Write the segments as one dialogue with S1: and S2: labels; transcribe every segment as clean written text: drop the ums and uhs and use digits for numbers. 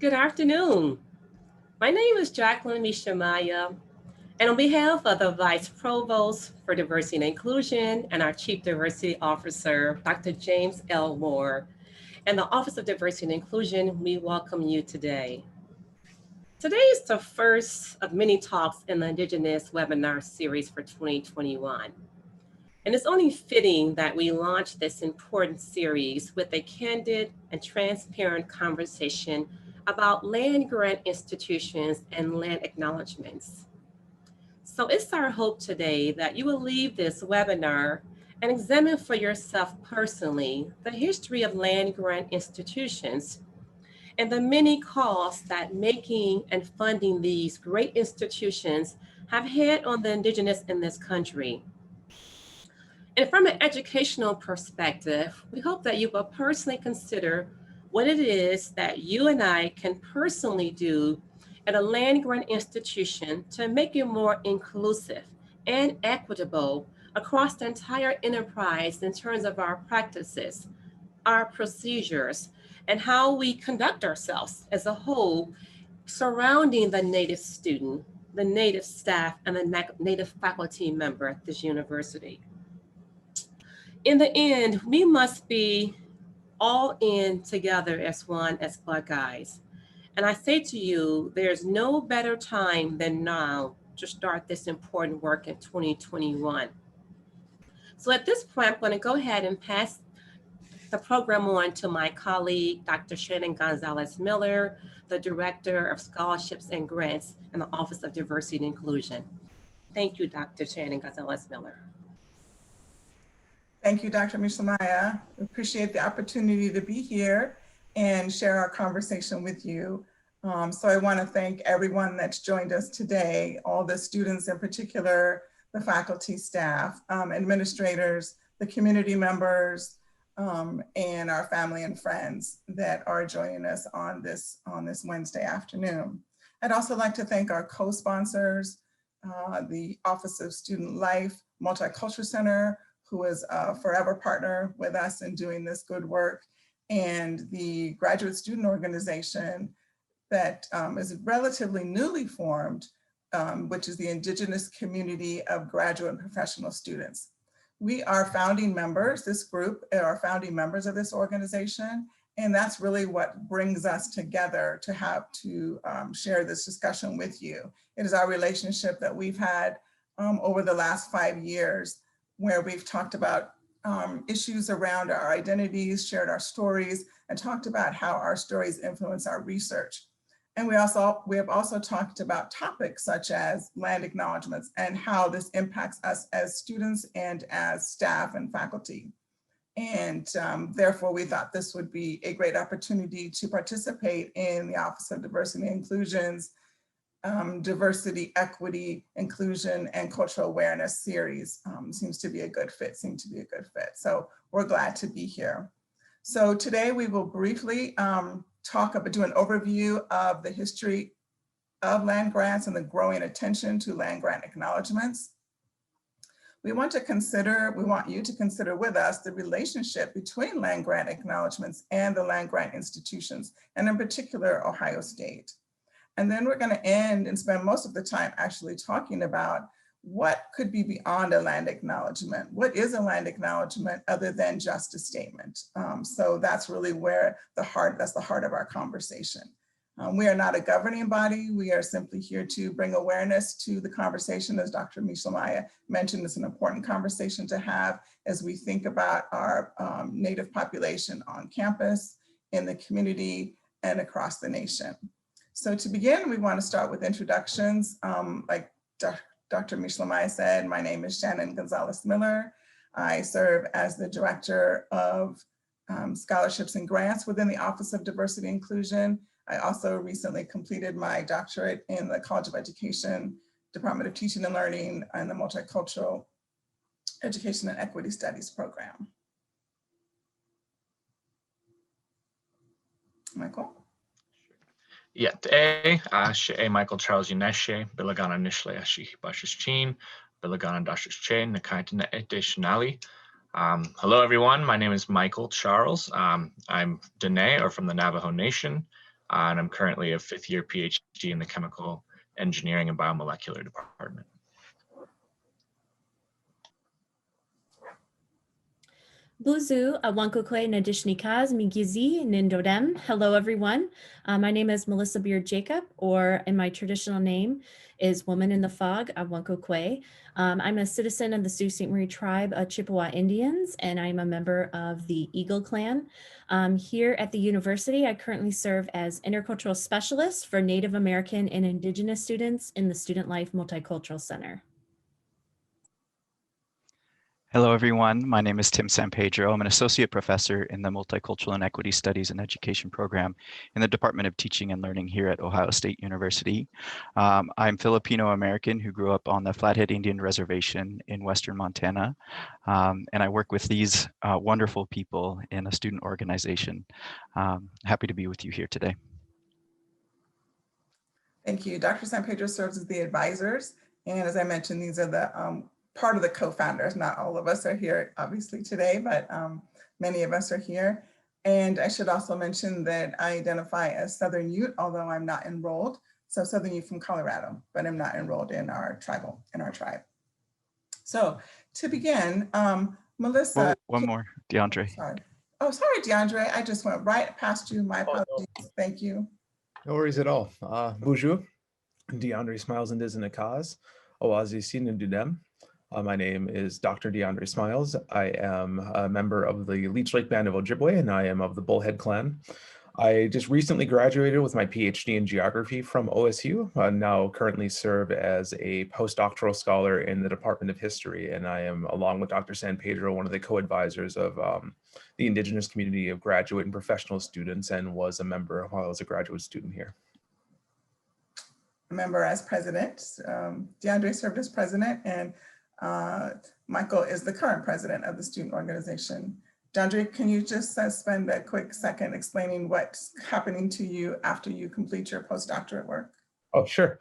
S1: Good afternoon. My name is Jacqueline Mishamaya, and on behalf of the Vice Provost for Diversity and Inclusion and our Chief Diversity Officer, Dr. James L. Moore, and the Office of Diversity and Inclusion, we welcome you today. Today is the first of many talks in the Indigenous webinar series for 2021. And it's only fitting that we launch this important series with a candid and transparent conversation about land grant institutions and land acknowledgements. So it's our hope today that you will leave this webinar and examine for yourself personally the history of land grant institutions and the many costs that making and funding these great institutions have had on the Indigenous in this country. And from an educational perspective, we hope that you will personally consider what it is that you and I can personally do at a land grant institution to make it more inclusive and equitable across the entire enterprise in terms of our practices, our procedures, and how we conduct ourselves as a whole surrounding the Native student, the Native staff, and the Native faculty member at this university. In the end, we must be all in together as one, as Blood Guys. And I say to you, there's no better time than now to start this important work in 2021. So at this point, I'm going to go ahead and pass the program on to my colleague, Dr. Shannon Gonzalez Miller, the Director of Scholarships and Grants in the Office of Diversity and Inclusion. Thank you, Dr. Shannon Gonzalez Miller.
S2: Thank you, Dr. Mishamaya. We appreciate the opportunity to be here and share our conversation with you. So I want to thank everyone that's joined us today, all the students in particular, the faculty, staff, administrators, the community members, and our family and friends that are joining us on this Wednesday afternoon. I'd also like to thank our co-sponsors, the Office of Student Life Multicultural Center, who is a forever partner with us in doing this good work, and the Graduate Student Organization that is relatively newly formed, which is the Indigenous Community of Graduate and Professional Students. We are founding members, this group are founding members of this organization, and that's really what brings us together to have to share this discussion with you. It is our relationship that we've had over the last 5 years, where we've talked about issues around our identities, shared our stories, and talked about how our stories influence our research. And we have also talked about topics such as land acknowledgements and how this impacts us as students and as staff and faculty. And therefore, we thought this would be a great opportunity to participate in the Office of Diversity and Inclusion's Diversity, Equity, Inclusion, and Cultural Awareness series. Seems to be a good fit, So we're glad to be here. So today we will briefly do an overview of the history of land grants and the growing attention to land grant acknowledgements. We want you to consider with us the relationship between land grant acknowledgements and the land grant institutions, and in particular, Ohio State. And then we're going to end and spend most of the time actually talking about what could be beyond a land acknowledgement. What is a land acknowledgement other than just a statement? So that's really where that's the heart of our conversation. We are not a governing body. We are simply here to bring awareness to the conversation. As Dr. Mishamaya mentioned, it's an important conversation to have as we think about our Native population on campus, in the community, and across the nation. So to begin, we want to start with introductions. Like Dr. Mishamaya said, my name is Shannon Gonzalez Miller. I serve as the Director of Scholarships and Grants within the Office of Diversity and Inclusion. I also recently completed my doctorate in the College of Education, Department of Teaching and Learning, and the Multicultural Education and Equity Studies program. Michael?
S3: Yeah, she Michael Charles Uneshe, Bilagana Nishle Ashi Bashis Chin, Bilagana Dashis Chain, Nakaitana Eteshnali. Hello everyone, my name is Michael Charles. I'm Dene, or from the Navajo Nation. and I'm currently a 5th-year PhD in the Chemical Engineering and Biomolecular Department.
S4: Buzu, Awankokwe Nadishnikaz, Migizi, Nindodem. Hello, everyone. My name is Melissa Beard Jacob, or in my traditional name is Woman in the Fog, Awankokwe. I'm a citizen of the Sault Ste. Marie tribe of Chippewa Indians, and I'm a member of the Eagle Clan. Here at the university, I currently serve as intercultural specialist for Native American and Indigenous students in the Student Life Multicultural Center.
S5: Hello, everyone. My name is Tim Sanpedro. I'm an associate professor in the Multicultural and Equity Studies and Education program in the Department of Teaching and Learning here at Ohio State University. I'm Filipino American who grew up on the Flathead Indian Reservation in Western Montana. And I work with these wonderful people in a student organization. Happy to be with you here today.
S2: Thank you. Dr. San Pedro serves as the advisors. And as I mentioned, these are the part of the co-founders. Not all of us are here obviously today, but many of us are here. And I should also mention that I identify as Southern Ute, although I'm not enrolled. So Southern Ute from Colorado, but I'm not enrolled in our tribe. So to begin, Melissa.
S5: One more, DeAndre.
S2: Sorry. Oh, sorry, DeAndre. I just went right past you. My apologies. Thank you.
S6: No worries at all. Bonjour, DeAndre Smiles and Disney Cause, Oazi Sinindudem. My name is Dr. DeAndre Smiles. I am a member of the Leech Lake Band of Ojibwe, and I am of the Bullhead Clan. I just recently graduated with my PhD in geography from OSU. I now currently serve as a postdoctoral scholar in the Department of History, and I am, along with Dr. San Pedro, one of the co-advisors of the Indigenous community of graduate and professional students, and was a member while I was a graduate student here.
S2: A member as president. DeAndre served as president, and Michael is the current president of the student organization. DeAndre, can you just spend a quick second explaining what's happening to you after you complete your postdoctorate work?
S6: Oh, sure.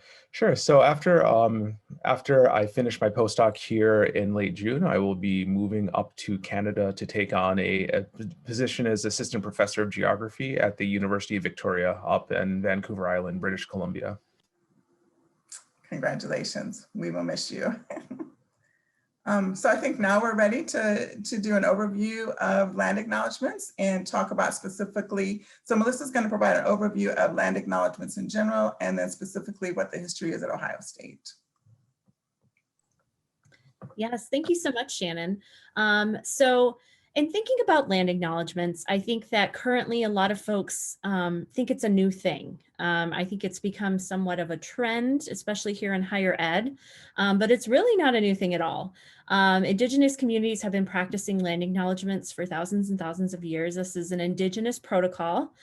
S6: So after I finish my postdoc here in late June, I will be moving up to Canada to take on a position as assistant professor of geography at the University of Victoria up in Vancouver Island, British Columbia.
S2: Congratulations. We will miss you. So I think now we're ready to do an overview of land acknowledgements and talk about specifically, so Melissa's going to provide an overview of land acknowledgements in general, and then specifically what the history is at Ohio State.
S4: Yes, thank you so much, Shannon. So in thinking about land acknowledgements, I think that currently a lot of folks think it's a new thing. I think it's become somewhat of a trend, especially here in higher ed, but it's really not a new thing at all. Indigenous communities have been practicing land acknowledgements for thousands and thousands of years. This is an Indigenous protocol.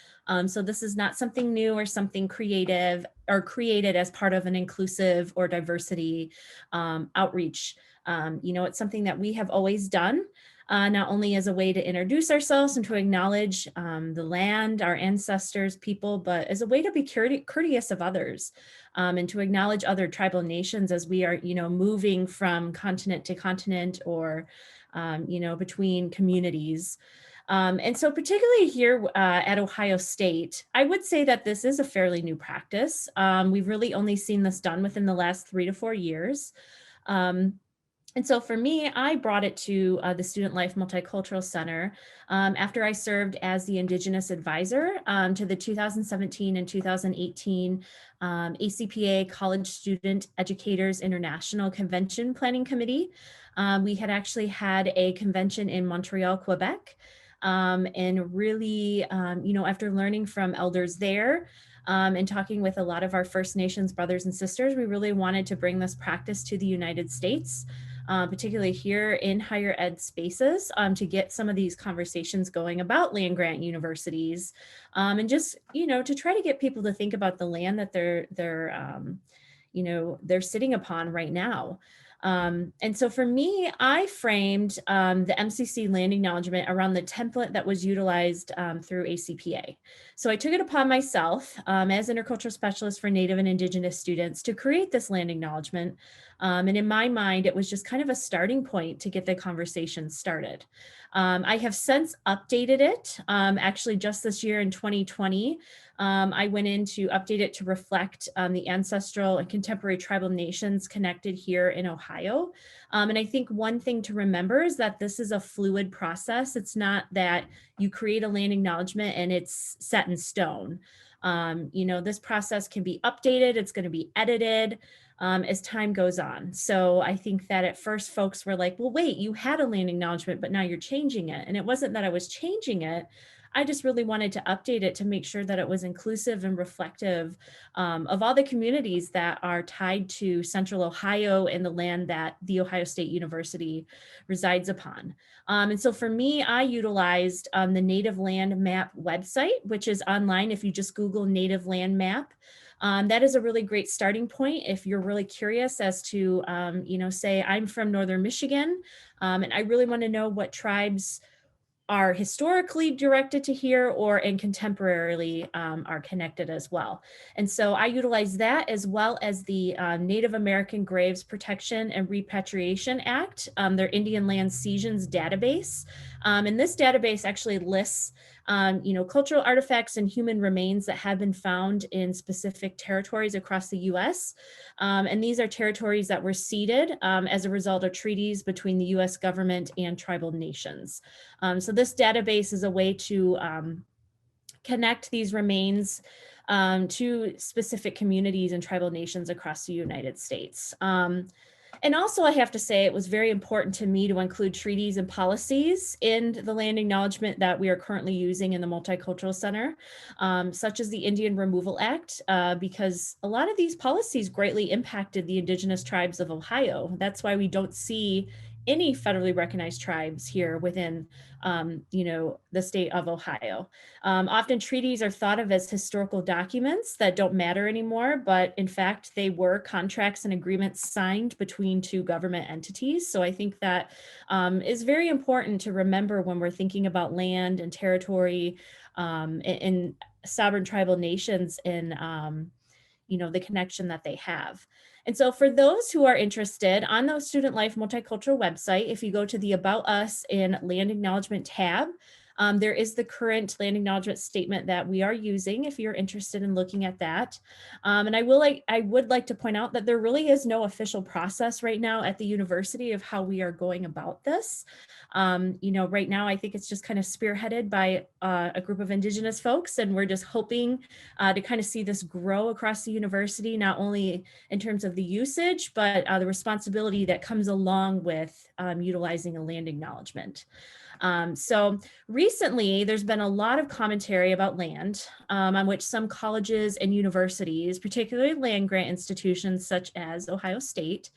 S4: So this is not something new or something creative or created as part of an inclusive or diversity outreach. It's something that we have always done. Not only as a way to introduce ourselves and to acknowledge the land, our ancestors, people, but as a way to be courteous of others and to acknowledge other tribal nations as we are, moving from continent to continent or, between communities. And so particularly here at Ohio State, I would say that this is a fairly new practice. We've really only seen this done within the last 3 to 4 years. And so for me, I brought it to the Student Life Multicultural Center after I served as the Indigenous advisor to the 2017 and 2018 ACPA College Student Educators International Convention Planning Committee. We had actually had a convention in Montreal, Quebec, and really, after learning from elders there, and talking with a lot of our First Nations brothers and sisters, we really wanted to bring this practice to the United States, particularly here in higher ed spaces, to get some of these conversations going about land grant universities, and just, to try to get people to think about the land that they're sitting upon right now. And so for me, I framed the MCC land acknowledgement around the template that was utilized through ACPA. So I took it upon myself as intercultural specialist for Native and Indigenous students to create this land acknowledgement. And in my mind, it was just kind of a starting point to get the conversation started. I have since updated it. Actually, just this year in 2020, I went in to update it to reflect the ancestral and contemporary tribal nations connected here in Ohio. And I think one thing to remember is that this is a fluid process. It's not that you create a land acknowledgement and it's set in stone. This process can be updated, it's going to be edited as time goes on. So I think that at first folks were like, well, wait, you had a land acknowledgement, but now you're changing it. And it wasn't that I was changing it. I just really wanted to update it to make sure that it was inclusive and reflective of all the communities that are tied to Central Ohio and the land that The Ohio State University resides upon. And so for me, I utilized the Native Land Map website, which is online if you just Google Native Land Map. That is a really great starting point if you're really curious as to, say I'm from Northern Michigan and I really want to know what tribes are historically directed to here or in contemporarily are connected as well. And so I utilize that as well as the Native American Graves Protection and Repatriation Act, their Indian Land Seasons database. And this database actually lists cultural artifacts and human remains that have been found in specific territories across the US. And these are territories that were ceded as a result of treaties between the US government and tribal nations. So this database is a way to connect these remains to specific communities and tribal nations across the United States. And also, I have to say, it was very important to me to include treaties and policies in the land acknowledgement that we are currently using in the Multicultural Center, such as the Indian Removal Act, because a lot of these policies greatly impacted the indigenous tribes of Ohio. That's why we don't see any federally recognized tribes here within, the state of Ohio. Often treaties are thought of as historical documents that don't matter anymore, but in fact, they were contracts and agreements signed between two government entities. So I think that is very important to remember when we're thinking about land and territory and sovereign tribal nations and the connection that they have. And so for those who are interested, on the Student Life Multicultural website, if you go to the About Us and Land Acknowledgement tab, there is the current land acknowledgement statement that we are using if you're interested in looking at that. And I would like to point out that there really is no official process right now at the university of how we are going about this. Right now, I think it's just kind of spearheaded by a group of Indigenous folks, and we're just hoping to kind of see this grow across the university, not only in terms of the usage, but the responsibility that comes along with utilizing a land acknowledgement. So recently, there's been a lot of commentary about land on which some colleges and universities, particularly land grant institutions such as Ohio State,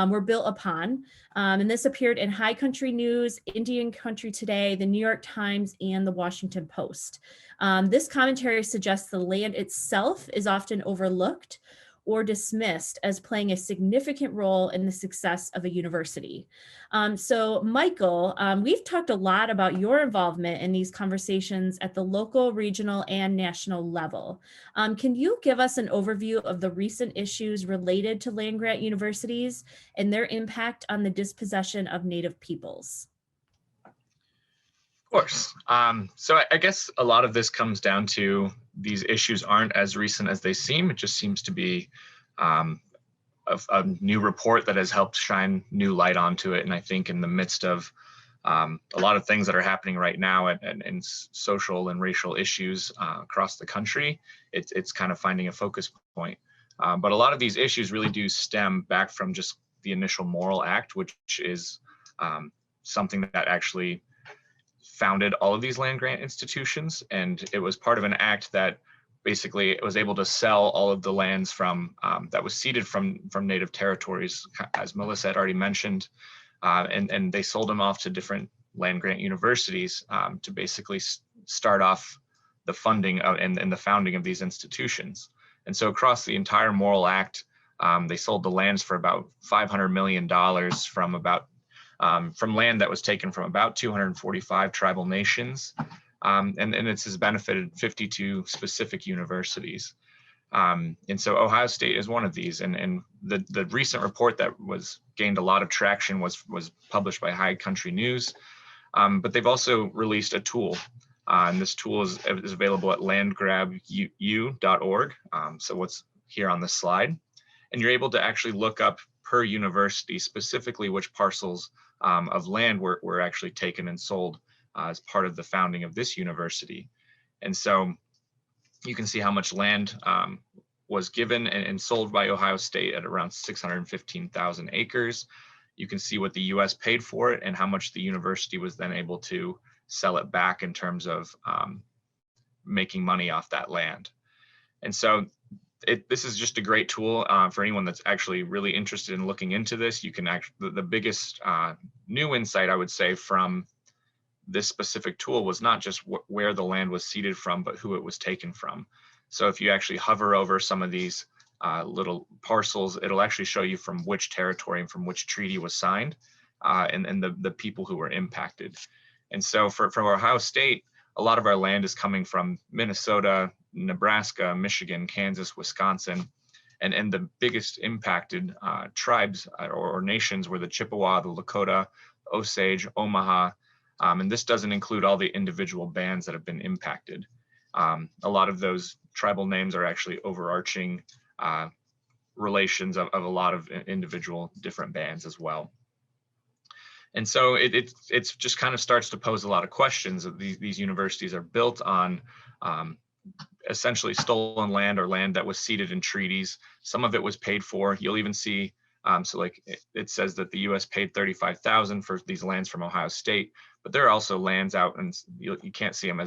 S4: were built upon. And this appeared in High Country News, Indian Country Today, the New York Times, and the Washington Post. This commentary suggests the land itself is often overlooked or dismissed as playing a significant role in the success of a university. So Michael, we've talked a lot about your involvement in these conversations at the local, regional, and national level. Can you give us an overview of the recent issues related to land-grant universities and their impact on the dispossession of Native peoples?
S3: Of course. So I guess a lot of this comes down to these issues aren't as recent as they seem. It just seems to be a new report that has helped shine new light onto it. And I think in the midst of a lot of things that are happening right now and social and racial issues across the country, it's kind of finding a focus point. But a lot of these issues really do stem back from just the initial moral act, which is something that actually founded all of these land grant institutions. And it was part of an act that basically was able to sell all of the lands from that was ceded from Native territories, as Melissa had already mentioned, and they sold them off to different land grant universities to basically start off the funding and the founding of these institutions. And so across the entire moral act, They sold the lands for about $500 million from land that was taken from about 245 tribal nations. And this has benefited 52 specific universities. And so Ohio State is one of these. And the recent report that gained a lot of traction was published by High Country News. But they've also released a tool. And this tool is available at landgrabu.org. So what's here on this slide. And you're able to actually look up per university specifically which parcels of land were actually taken and sold as part of the founding of this university. And so you can see how much land was given and sold by Ohio State at around 615,000 acres. You can see what the US paid for it and how much the university was then able to sell it back in terms of making money off that land. And so this is just a great tool for anyone that's actually really interested in looking into this. You can actually, the biggest new insight I would say from this specific tool was not just where the land was seeded from, but who it was taken from. So if you actually hover over some of these little parcels, it'll actually show you from which territory and from which treaty was signed and the people who were impacted. And so from Ohio State, a lot of our land is coming from Minnesota, Nebraska, Michigan, Kansas, Wisconsin, and the biggest impacted tribes or nations were the Chippewa, the Lakota, Osage, Omaha, and this doesn't include all the individual bands that have been impacted. A lot of those tribal names are actually overarching relations of a lot of individual different bands as well. And so it's just kind of starts to pose a lot of questions. These universities are built on essentially stolen land or land that was ceded in treaties. Some of it was paid for. You'll even see, so like it says that the US paid $35,000 for these lands from Ohio State, but there are also lands out, and you can't see them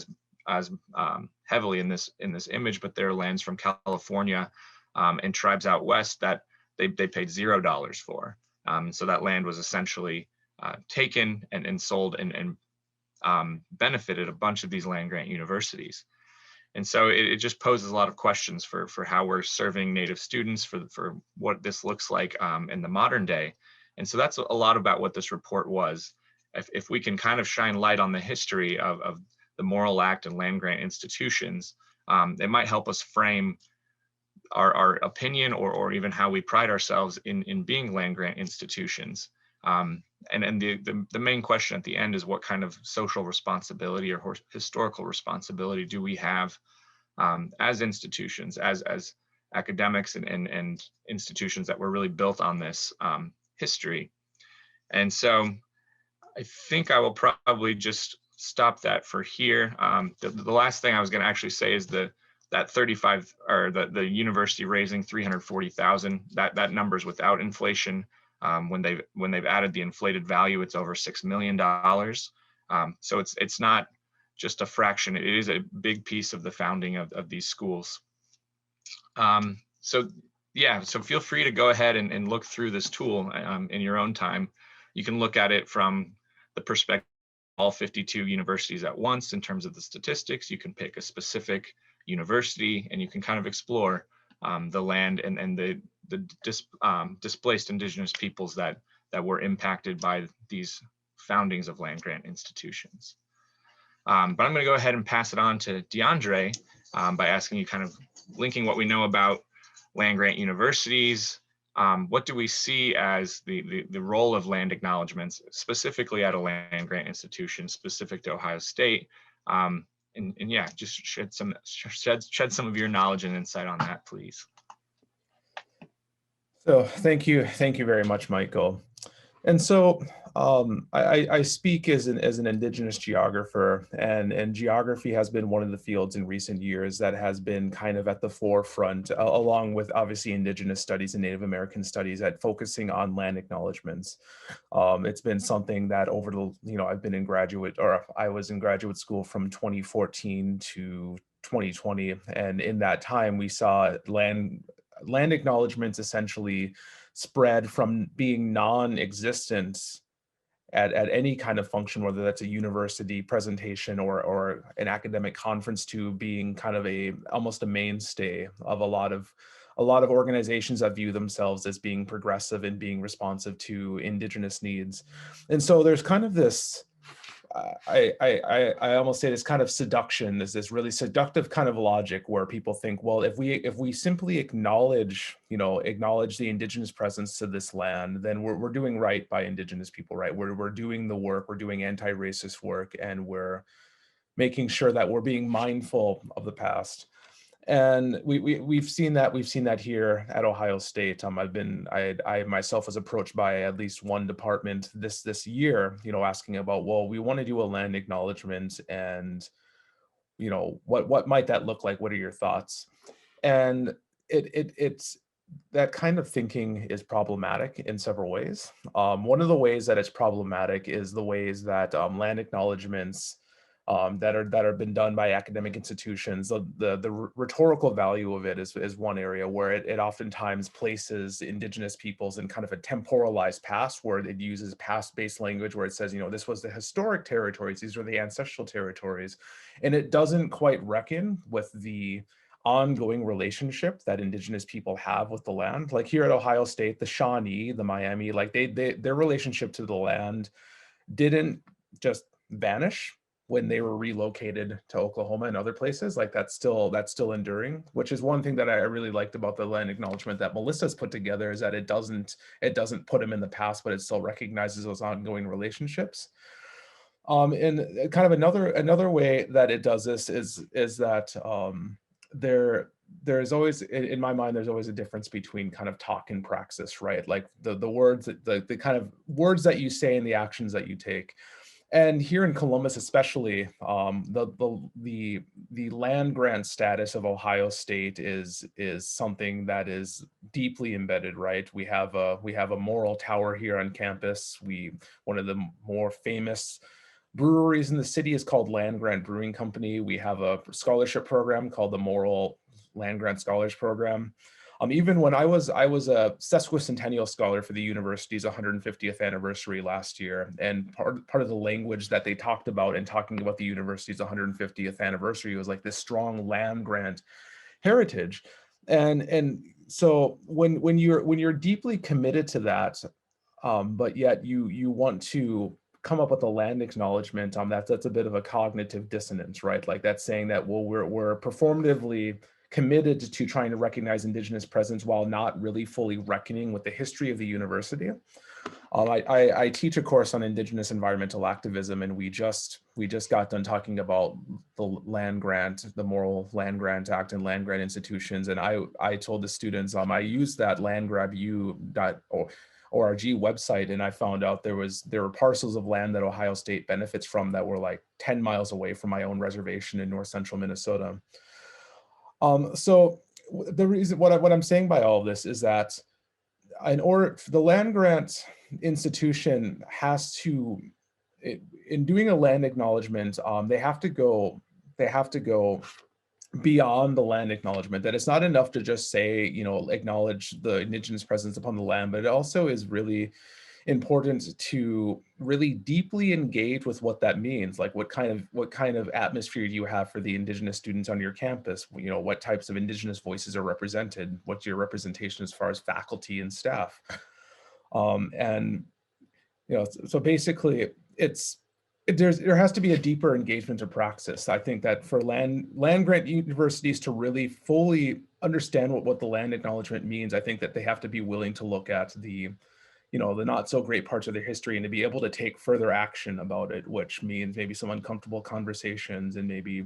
S3: as heavily in this image, but there are lands from California and tribes out west that they paid $0 for. So that land was essentially taken and sold and benefited a bunch of these land grant universities. And so it just poses a lot of questions for how we're serving Native students, for what this looks like in the modern day. And so that's a lot about what this report was. If we can kind of shine light on the history of the Morrill Act and land grant institutions, it might help us frame our opinion or even how we pride ourselves in being land grant institutions. And the main question at the end is, what kind of social responsibility or historical responsibility do we have as institutions, as academics and institutions that were really built on this history. And so I think I will probably just stop that for here. The last thing I was going to actually say is that 35 or the university raising 340,000, that number's without inflation. When they've added the inflated value, it's over $6 million. So it's not just a fraction. It is a big piece of the founding of these schools. So feel free to go ahead and look through this tool in your own time. You can look at it from the perspective of all 52 universities at once in terms of the statistics. You can pick a specific university and you can kind of explore the land and the displaced indigenous peoples that were impacted by these foundings of land grant institutions. But I'm going to go ahead and pass it on to DeAndre by asking you, kind of linking what we know about land grant universities. What do we see as the role of land acknowledgements, specifically at a land grant institution specific to Ohio State? And yeah, just shed some of your knowledge and insight on that, please.
S6: So thank you very much, Michael. And so I speak as an Indigenous geographer, and geography has been one of the fields in recent years that has been kind of at the forefront, along with obviously Indigenous studies and Native American studies, at focusing on land acknowledgements. It's been something that over the, I was in graduate school from 2014 to 2020, and in that time we saw land acknowledgements essentially spread from being non-existent at any kind of function, whether that's a university presentation or an academic conference, to being kind of almost a mainstay of a lot of a lot of organizations that view themselves as being progressive and being responsive to Indigenous needs. And so there's kind of this, I almost say this kind of seduction, is this really seductive kind of logic where people think, well, if we simply acknowledge, acknowledge the Indigenous presence to this land, then we're doing right by Indigenous people, right? We're doing the work, we're doing anti-racist work, and we're making sure that we're being mindful of the past. And we've seen that here at Ohio State. I myself was approached by at least one department this year, asking about, well, we want to do a land acknowledgement, and what might that look like? What are your thoughts? And it's that kind of thinking is problematic in several ways. One of the ways that it's problematic is the ways that land acknowledgements that are been done by academic institutions. The rhetorical value of it is one area where it oftentimes places Indigenous peoples in kind of a temporalized past, where it uses past-based language, where it says, this was the historic territories, these were the ancestral territories, and it doesn't quite reckon with the ongoing relationship that Indigenous people have with the land. Like here at Ohio State, the Shawnee, the Miami, like their relationship to the land didn't just vanish when they were relocated to Oklahoma and other places. Like that's still enduring, which is one thing that I really liked about the land acknowledgement that Melissa's put together, is that it doesn't put them in the past, but it still recognizes those ongoing relationships. And kind of another way that it does this is that there's always, in my mind, there's always a difference between kind of talk and praxis, right? Like the words, the kind of words that you say and the actions that you take. And here in Columbus, especially, the land grant status of Ohio State is something that is deeply embedded, right? We have a moral tower here on campus. One of the more famous breweries in the city is called Land Grant Brewing Company. We have a scholarship program called the Moral Land Grant Scholars Program. Even when I was a sesquicentennial scholar for the university's 150th anniversary last year, and part of the language that they talked about in talking about the university's 150th anniversary was like this strong land grant heritage, and so when you're deeply committed to that, but yet you want to come up with a land acknowledgement, that's a bit of a cognitive dissonance, right? Like that's saying that, well, we're performatively committed to trying to recognize Indigenous presence while not really fully reckoning with the history of the university. I teach a course on Indigenous environmental activism, and we just got done talking about the land grant, the Moral Land Grant Act and land grant institutions. And I told the students, I used that landgrabu.org website, and I found out there were parcels of land that Ohio State benefits from that were like 10 miles away from my own reservation in north central Minnesota. So the reason, what I'm saying by all of this is that in order, the land grant institution has to, in doing a land acknowledgement, they have to go beyond the land acknowledgement. That it's not enough to just say, acknowledge the Indigenous presence upon the land, but it also is really important to really deeply engage with what that means. Like what kind of atmosphere do you have for the Indigenous students on your campus? What types of Indigenous voices are represented? What's your representation as far as faculty and staff? And so basically there has to be a deeper engagement of praxis. I think that for land grant universities to really fully understand what the land acknowledgement means, I think that they have to be willing to look at the not so great parts of their history and to be able to take further action about it, which means maybe some uncomfortable conversations and maybe,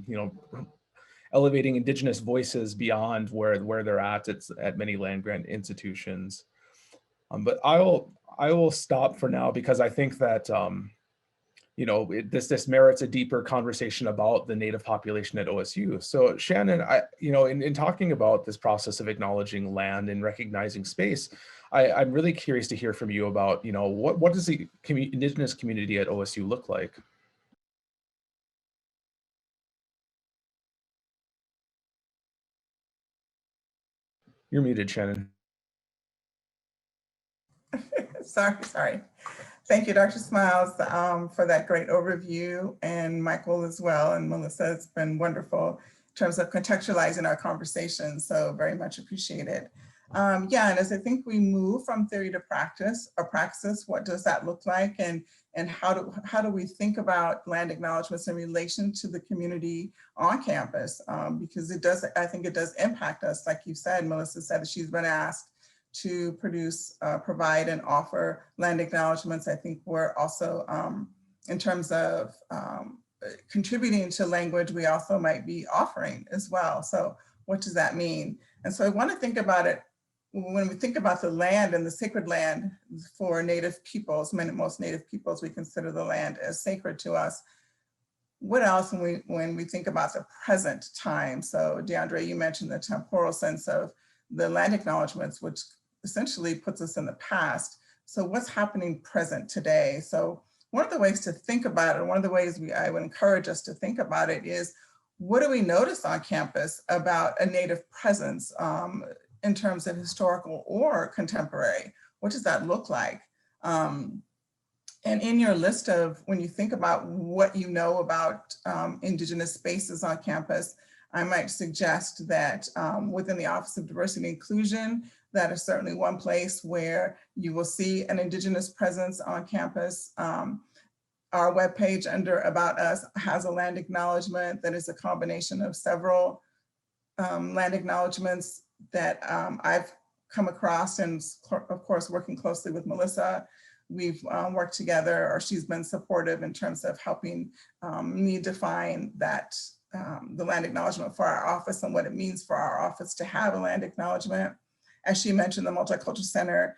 S6: elevating Indigenous voices beyond where they're at. It's at many land grant institutions. But I will stop for now, because I think that, this merits a deeper conversation about the Native population at OSU. So Shannon, in talking about this process of acknowledging land and recognizing space, I'm really curious to hear from you about, what does the Indigenous community at OSU look like? You're muted, Shannon.
S2: Sorry. Thank you, Dr. Smiles, for that great overview, and Michael as well, and Melissa. It's been wonderful terms of contextualizing our conversation. So very much appreciated. Yeah, and as I think we move from theory to practice or praxis, what does that look like? And how do we think about land acknowledgements in relation to the community on campus? Because it does, I think it does impact us. Like you said, Melissa said that she's been asked to produce, provide and offer land acknowledgements. I think we're also, in terms of contributing to language, we also might be offering as well. So what does that mean? And so I want to think about it when we think about the land and the sacred land for Native peoples. Most Native peoples, we consider the land as sacred to us. What else when we think about the present time? So DeAndre, you mentioned the temporal sense of the land acknowledgements, which essentially puts us in the past. So what's happening present today? So one of the ways to think about it, one of the ways I would encourage us to think about it is, what do we notice on campus about a Native presence in terms of historical or contemporary? What does that look like? And in your list of, when you think about what you know about Indigenous spaces on campus, I might suggest that within the Office of Diversity and Inclusion, that is certainly one place where you will see an Indigenous presence on campus. Our webpage under About Us has a land acknowledgement that is a combination of several land acknowledgements that I've come across, and of course, working closely with Melissa, we've worked together, or she's been supportive in terms of helping me define that the land acknowledgement for our office and what it means for our office to have a land acknowledgement. As she mentioned, the Multicultural Center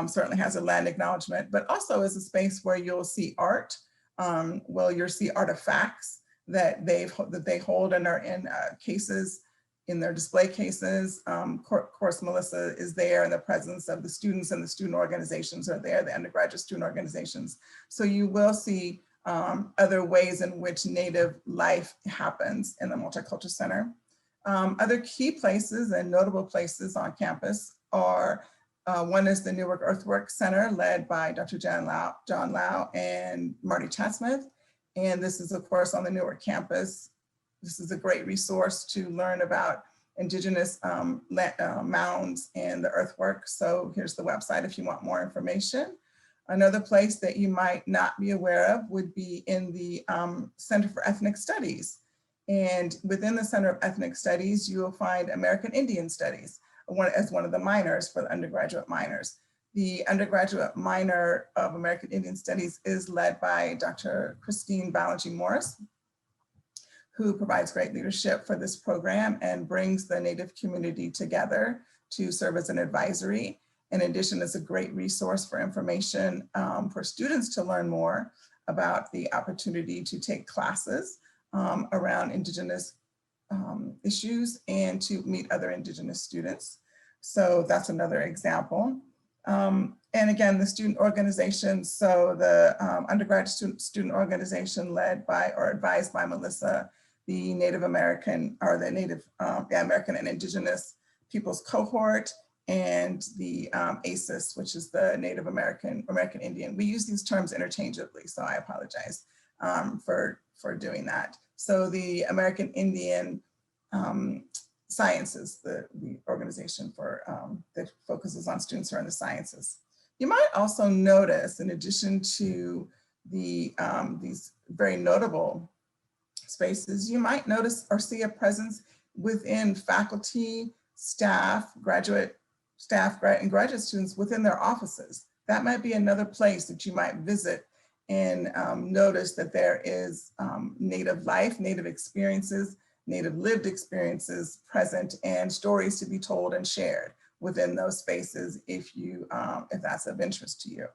S2: certainly has a land acknowledgement, but also is a space where you'll see art, you'll see artifacts that they hold and are in cases, in their display cases. Of course, Melissa is there in the presence of the students, and the student organizations are there, the undergraduate student organizations. So you will see other ways in which Native life happens in the Multicultural Center. Other key places and notable places on campus are, one is the Newark Earthwork Center, led by Dr. John Lau and Marty Chatsmith. And this is, of course, on the Newark campus. This is a great resource to learn about Indigenous mounds and the earthwork. So here's the website if you want more information. Another place that you might not be aware of would be in the Center for Ethnic Studies. And within the Center of Ethnic Studies, you will find American Indian Studies as one of the minors for the undergraduate minors. The undergraduate minor of American Indian Studies is led by Dr. Christine Balaji Morris, who provides great leadership for this program and brings the Native community together to serve as an advisory. In addition, it's a great resource for information for students to learn more about the opportunity to take classes around Indigenous issues and to meet other Indigenous students. So that's another example. And again, the student organization, so the undergraduate student organization led by or advised by Melissa, the Native American, or the Native American and Indigenous Peoples Cohort, and the ACES, which is the Native American Indian. We use these terms interchangeably, so I apologize for doing that. So the American Indian Sciences, the organization for that focuses on students who are in the sciences. You might also notice, in addition to the these very notable spaces, you might notice or see a presence within faculty, staff, graduate staff, and graduate students within their offices. That might be another place that you might visit and notice that there is Native life, Native experiences, Native lived experiences present, and stories to be told and shared within those spaces if that's of interest to you.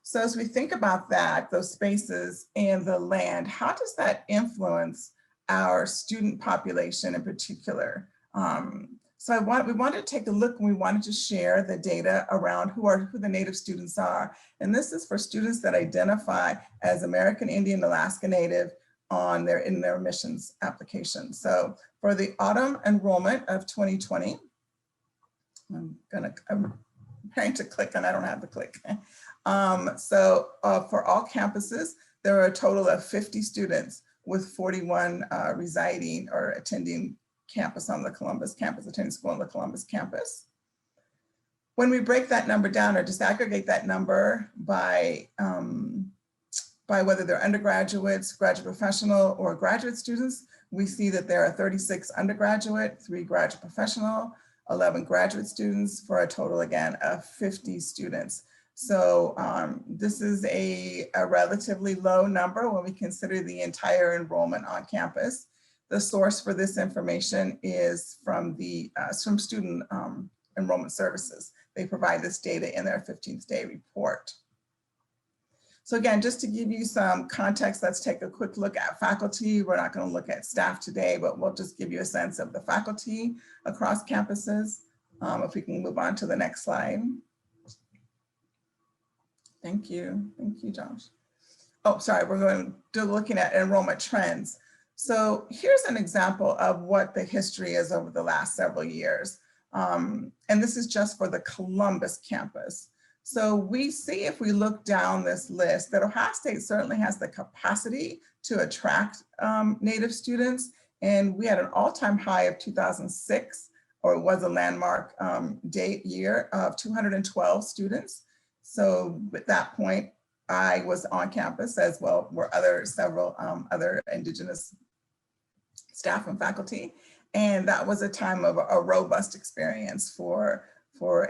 S2: So as we think about that, those spaces and the land, how does that influence our student population in particular? So we wanted to take a look, and we wanted to share the data around who the Native students are. And this is for students that identify as American Indian, Alaska Native in their admissions application. So for the autumn enrollment of 2020, I'm trying to click and I don't have the click. For all campuses, there are a total of 50 students with 41 residing or attending campus on the Columbus campus, attending school on the Columbus campus. When we break that number down or disaggregate that number by whether they're undergraduates, graduate professional, or graduate students, we see that there are 36 undergraduate, 3 graduate professional, 11 graduate students, for a total, again, of 50 students. So this is a relatively low number when we consider the entire enrollment on campus. The source for this information is from from Student Enrollment Services. They provide this data in their 15th day report. So again, just to give you some context, let's take a quick look at faculty. We're not going to look at staff today, but we'll just give you a sense of the faculty across campuses. If we can move on to the next slide. Thank you. Thank you, Josh. Oh, sorry, we're going to looking at enrollment trends. So here's an example of what the history is over the last several years. And this is just for the Columbus campus. So we see, if we look down this list, that Ohio State certainly has the capacity to attract Native students. And we had an all-time high of 2006, or it was a landmark year of 212 students. So at that point, I was on campus, as well were several other Indigenous staff and faculty. And that was a time of a robust experience for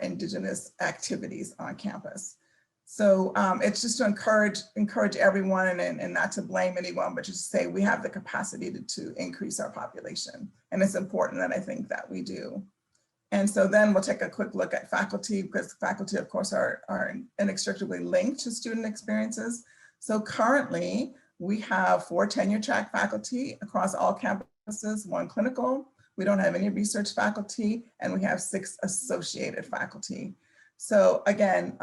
S2: Indigenous activities on campus. So it's just to encourage everyone, and not to blame anyone, but just to say we have the capacity to increase our population. And it's important that I think that we do. And so then we'll take a quick look at faculty, because faculty, of course, are inextricably linked to student experiences. So currently, we have 4 tenure track faculty across all campuses, 1 clinical. We don't have any research faculty, and we have 6 associated faculty. So again,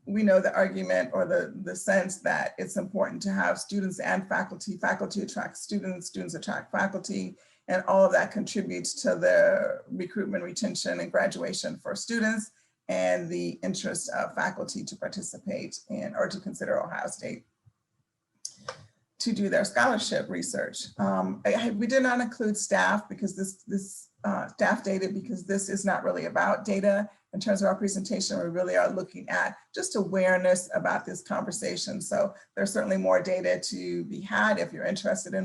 S2: we know the argument, or the sense that it's important to have students and faculty. Faculty attract students, students attract faculty, and all of that contributes to the recruitment, retention, and graduation for students, and the interest of faculty to participate in, or to consider Ohio State to do their scholarship research. We did not include staff, because this staff data, because this is not really about data. In terms of our presentation, we really are looking at just awareness about this conversation. So there's certainly more data to be had. If you're interested in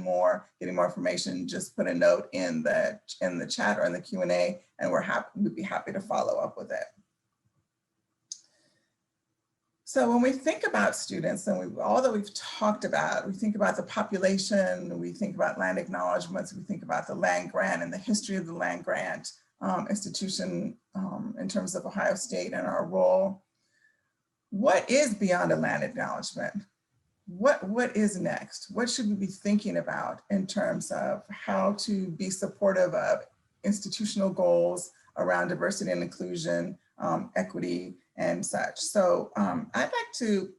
S2: getting more information, just put a note in the chat or in the Q&A, and we'd be happy to follow up with it. So when we think about students, and all that we've talked about, we think about the population, we think about land acknowledgements, we think about the land grant and the history of the land grant institution in terms of Ohio State and our role. What is beyond a land acknowledgement? What is next? What should we be thinking about in terms of how to be supportive of institutional goals around diversity and inclusion, equity, and such? So I'd like to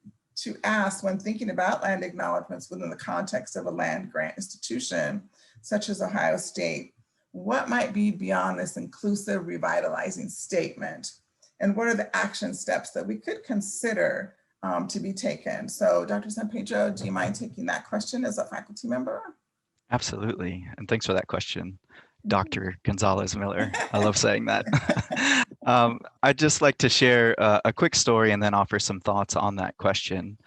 S2: ask, when thinking about land acknowledgements within the context of a land grant institution, such as Ohio State, what might be beyond this inclusive, revitalizing statement? And what are the action steps that we could consider to be taken? So Dr. San Pedro, do you mind taking that question as a faculty member?
S5: Absolutely. And thanks for that question, Dr. Gonzalez Miller. I love saying that. I'd just like to share a quick story and then offer some thoughts on that question.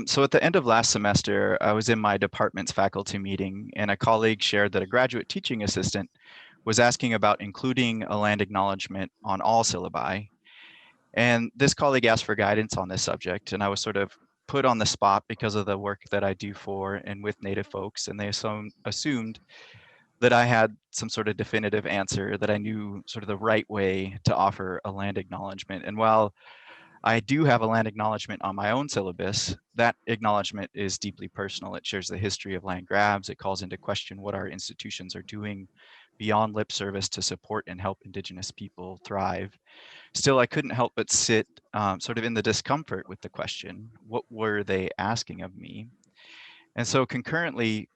S5: So at the end of last semester, I was in my department's faculty meeting, and a colleague shared that a graduate teaching assistant was asking about including a land acknowledgement on all syllabi. And this colleague asked for guidance on this subject, and I was sort of put on the spot because of the work that I do for and with Native folks, and they assumed that I had some sort of definitive answer, that I knew sort of the right way to offer a land acknowledgement. And while I do have a land acknowledgement on my own syllabus, that acknowledgement is deeply personal. It shares the history of land grabs. It calls into question what our institutions are doing beyond lip service to support and help Indigenous people thrive. Still, I couldn't help but sit sort of in the discomfort with the question, what were they asking of me? And so concurrently,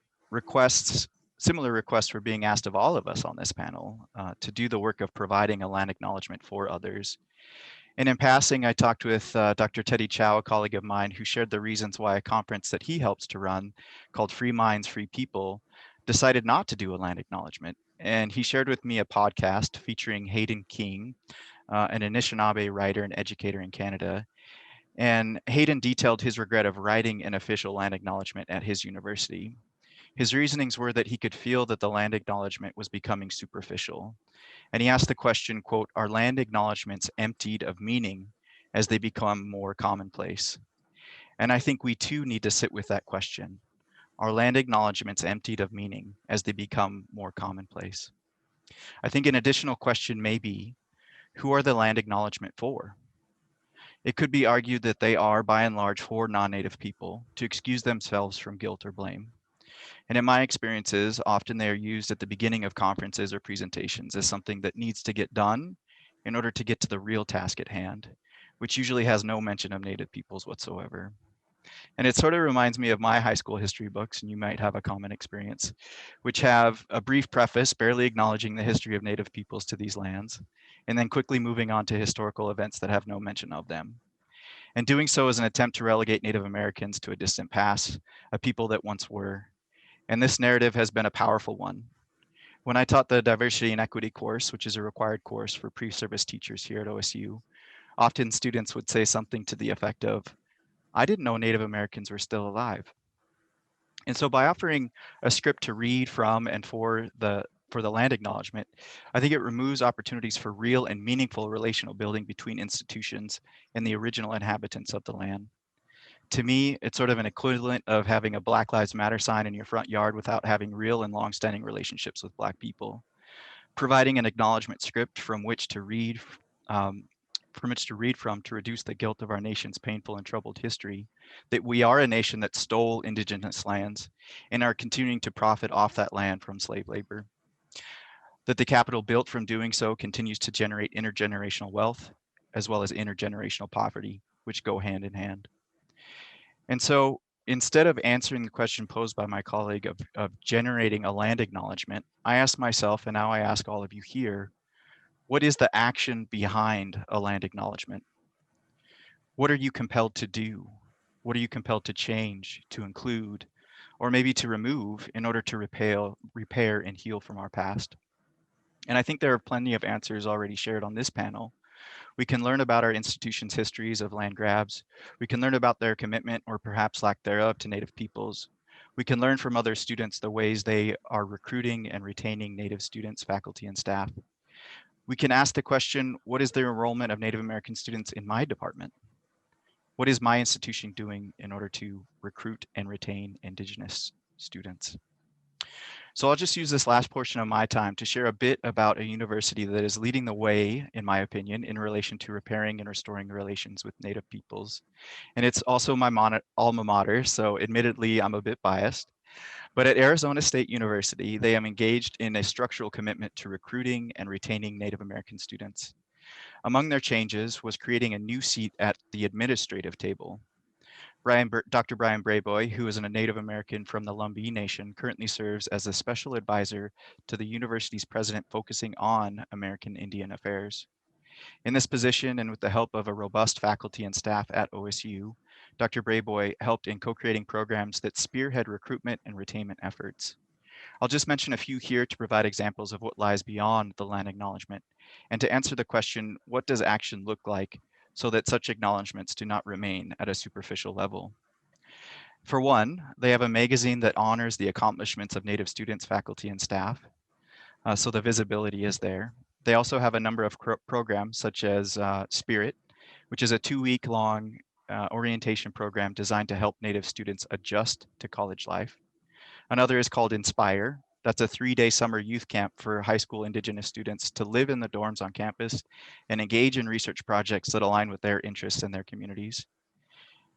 S5: similar requests were being asked of all of us on this panel to do the work of providing a land acknowledgement for others. And in passing, I talked with Dr. Teddy Chow, a colleague of mine, who shared the reasons why a conference that he helps to run called Free Minds, Free People decided not to do a land acknowledgement. And he shared with me a podcast featuring Hayden King, an Anishinaabe writer and educator in Canada. And Hayden detailed his regret of writing an official land acknowledgement at his university. His reasonings were that he could feel that the land acknowledgement was becoming superficial. And he asked the question, quote, are land acknowledgements emptied of meaning as they become more commonplace? And I think we too need to sit with that question. Are land acknowledgements emptied of meaning as they become more commonplace? I think an additional question may be, who are the land acknowledgement for? It could be argued that they are by and large for non-native people to excuse themselves from guilt or blame. And in my experiences, often they are used at the beginning of conferences or presentations as something that needs to get done in order to get to the real task at hand, which usually has no mention of Native peoples whatsoever. And it sort of reminds me of my high school history books, and you might have a common experience, which have a brief preface barely acknowledging the history of Native peoples to these lands, and then quickly moving on to historical events that have no mention of them. And doing so is an attempt to relegate Native Americans to a distant past, a people that once were. And this narrative has been a powerful one. When I taught the diversity and equity course, which is a required course for pre-service teachers here at OSU, often students would say something to the effect of, I didn't know Native Americans were still alive. And so by offering a script to read from and for the land acknowledgement, I think it removes opportunities for real and meaningful relational building between institutions and the original inhabitants of the land. To me, it's sort of an equivalent of having a Black Lives Matter sign in your front yard without having real and long-standing relationships with Black people. Providing an acknowledgement script from which to read from to reduce the guilt of our nation's painful and troubled history, that we are a nation that stole indigenous lands and are continuing to profit off that land from slave labor. That the capital built from doing so continues to generate intergenerational wealth as well as intergenerational poverty, which go hand in hand. And so instead of answering the question posed by my colleague of generating a land acknowledgement, I asked myself, and now I ask all of you here, what is the action behind a land acknowledgement? What are you compelled to do? What are you compelled to change, to include, or maybe to remove in order to repair and heal from our past? And I think there are plenty of answers already shared on this panel. We can learn about our institution's histories of land grabs. We can learn about their commitment or perhaps lack thereof to Native peoples. We can learn from other students the ways they are recruiting and retaining Native students, faculty, and staff. We can ask the question, what is the enrollment of Native American students in my department? What is my institution doing in order to recruit and retain Indigenous students? So I'll just use this last portion of my time to share a bit about a university that is leading the way, in my opinion, in relation to repairing and restoring relations with Native peoples. And it's also my alma mater, so admittedly, I'm a bit biased. But at Arizona State University, they am engaged in a structural commitment to recruiting and retaining Native American students. Among their changes was creating a new seat at the administrative table. Dr. Brian Brayboy, who is a Native American from the Lumbee Nation, currently serves as a special advisor to the university's president focusing on American Indian affairs. In this position, and with the help of a robust faculty and staff at OSU, Dr. Brayboy helped in co-creating programs that spearhead recruitment and retainment efforts. I'll just mention a few here to provide examples of what lies beyond the land acknowledgement, and to answer the question, what does action look like so that such acknowledgements do not remain at a superficial level? For one, they have a magazine that honors the accomplishments of Native students, faculty, and staff, so the visibility is there. They also have a number of programs such as Spirit, which is a 2-week long orientation program designed to help Native students adjust to college life. Another is called Inspire. That's a 3-day summer youth camp for high school Indigenous students to live in the dorms on campus and engage in research projects that align with their interests and their communities.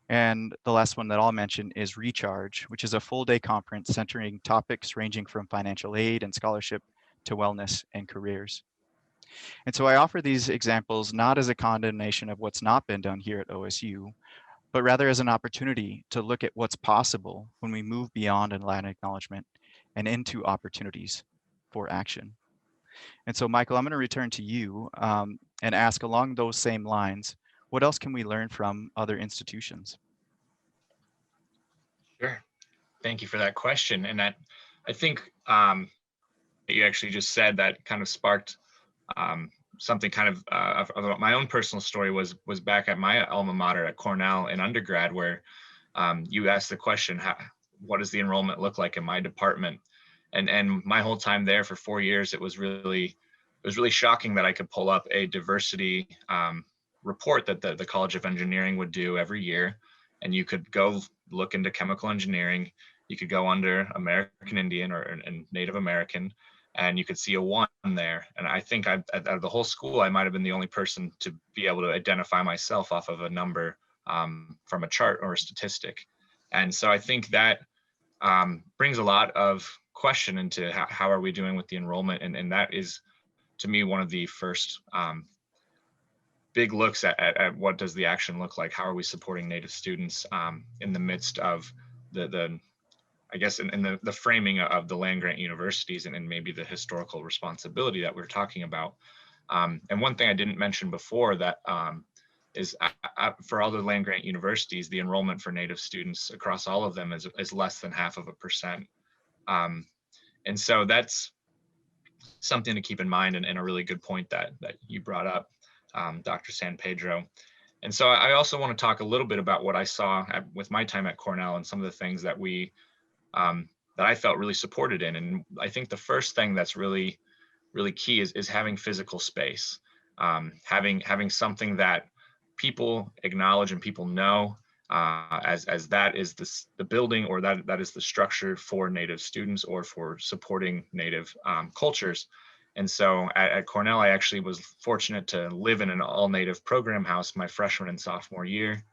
S5: And the last one that I'll mention is Recharge, which is a full-day conference centering topics ranging from financial aid and scholarship to wellness and careers. And so I offer these examples not as a condemnation of what's not been done here at OSU, but rather as an opportunity to look at what's possible when we move beyond a land acknowledgement and into opportunities for action. And so, Michael, I'm going to return to you and ask along those same lines, what else can we learn from other institutions?
S3: Sure. Thank you for that question. And that, I think you actually just said that kind of sparked something kind of about my own personal story was back at my alma mater at Cornell in undergrad, where you asked the question, what does the enrollment look like in my department? And my whole time there for 4 years, it was really shocking that I could pull up a diversity report that the College of Engineering would do every year. And you could go look into chemical engineering. You could go under American Indian and Native American, and you could see a 1 there. And I think out of the whole school, I might have been the only person to be able to identify myself off of a number from a chart or a statistic. And so I think that brings a lot of question into how are we doing with the enrollment. And that is, to me, one of the first big looks at what does the action look like? How are we supporting Native students in the midst of the I guess in the framing of the land-grant universities and maybe the historical responsibility that we're talking about. And one thing I didn't mention before that is for all the land-grant universities, the enrollment for Native students across all of them is less than 0.5%. And so that's something to keep in mind, and a really good point that you brought up, Dr. San Pedro. And so I also want to talk a little bit about what I saw with my time at Cornell and some of the things that that I felt really supported in. And I think the first thing that's really key is having physical space, having something that people acknowledge and people know as that is the building, or that is the structure for Native students or for supporting Native cultures. And so at Cornell, I actually was fortunate to live in an all-Native program house my freshman and sophomore year,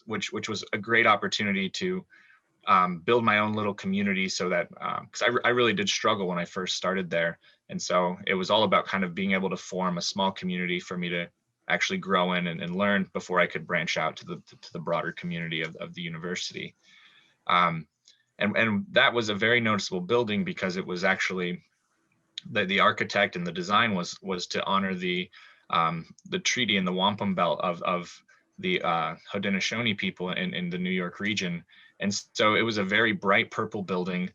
S3: which was a great opportunity to build my own little community, so that because I really did struggle when I first started there. And so it was all about kind of being able to form a small community for me to actually grow in and learn before I could branch out to the broader community of the university. And that was a very noticeable building because it was actually the architect and the design was to honor the treaty in the wampum belt of the Haudenosaunee people in the New York region. And so it was a very bright purple building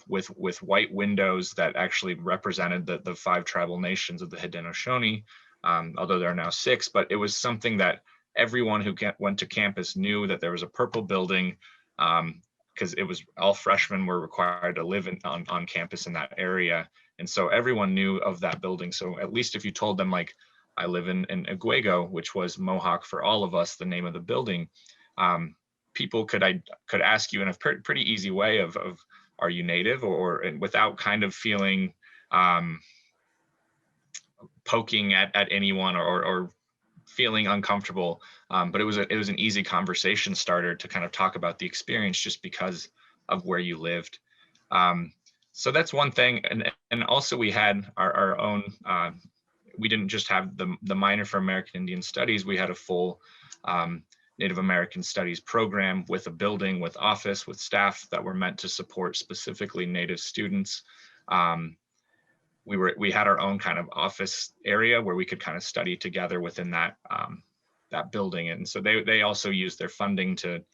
S3: with white windows that actually represented the 5 tribal nations of the Haudenosaunee, although there are now 6. But it was something that everyone who went to campus knew that there was a purple building, because it was all freshmen were required to live on campus in that area. And so everyone knew of that building. So at least if you told them, like, I live in Eguego, which was Mohawk for all of us, the name of the building, people could ask you in a pretty easy way of are you Native, or without kind of feeling poking at anyone or feeling uncomfortable. But it was an easy conversation starter to kind of talk about the experience just because of where you lived. So that's one thing. And also we had our own, we didn't just have the minor for American Indian Studies, we had a full Native American Studies program with a building, with office, with staff that were meant to support specifically Native students. We had our own kind of office area where we could kind of study together within that building. And so they also used their funding to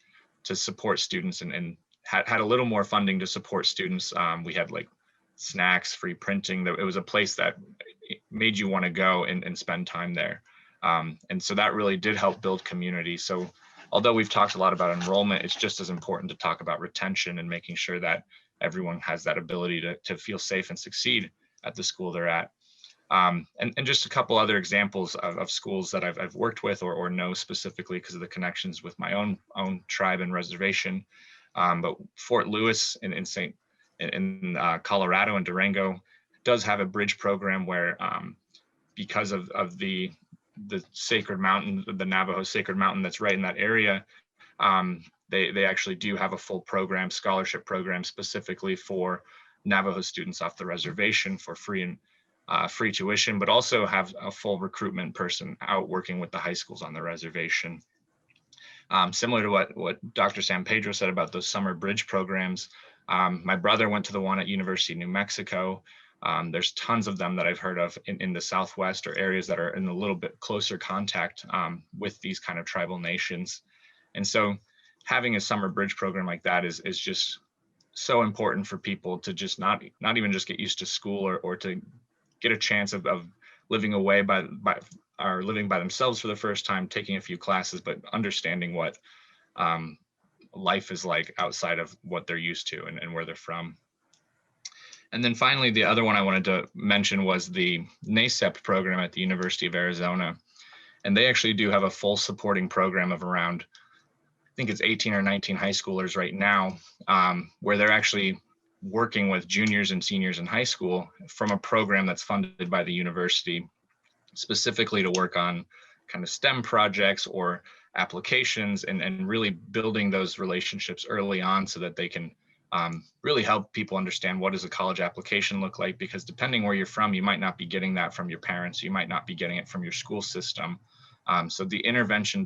S3: support students and had a little more funding to support students. We had like snacks, free printing. It was a place that made you want to go and spend time there. And so that really did help build community. So although we've talked a lot about enrollment, it's just as important to talk about retention and making sure that everyone has that ability to feel safe and succeed at the school they're at. And just a couple other examples of schools that I've worked with or know specifically because of the connections with my own tribe and reservation. But Fort Lewis in Colorado and Durango does have a bridge program where because of the sacred mountain, the Navajo sacred mountain that's right in that area, they actually do have a full program, scholarship program specifically for Navajo students off the reservation for free tuition, but also have a full recruitment person out working with the high schools on the reservation. Similar to what Dr. San Pedro said about those summer bridge programs, my brother went to the one at University of New Mexico, There's tons of them that I've heard of in the Southwest, or areas that are in a little bit closer contact with these kind of tribal nations. And so having a summer bridge program like that is just so important for people to just not even just get used to school, or to get a chance of living away or living by themselves for the first time, taking a few classes, but understanding what life is like outside of what they're used to and where they're from. And then finally, the other one I wanted to mention was the NACEP program at the University of Arizona. And they actually do have a full supporting program of around, I think it's 18 or 19 high schoolers right now, where they're actually working with juniors and seniors in high school from a program that's funded by the university, specifically to work on kind of STEM projects or applications, and really building those relationships early on so that they can really help people understand what does a college application look like, because depending where you're from, you might not be getting that from your parents, you might not be getting it from your school system. So the intervention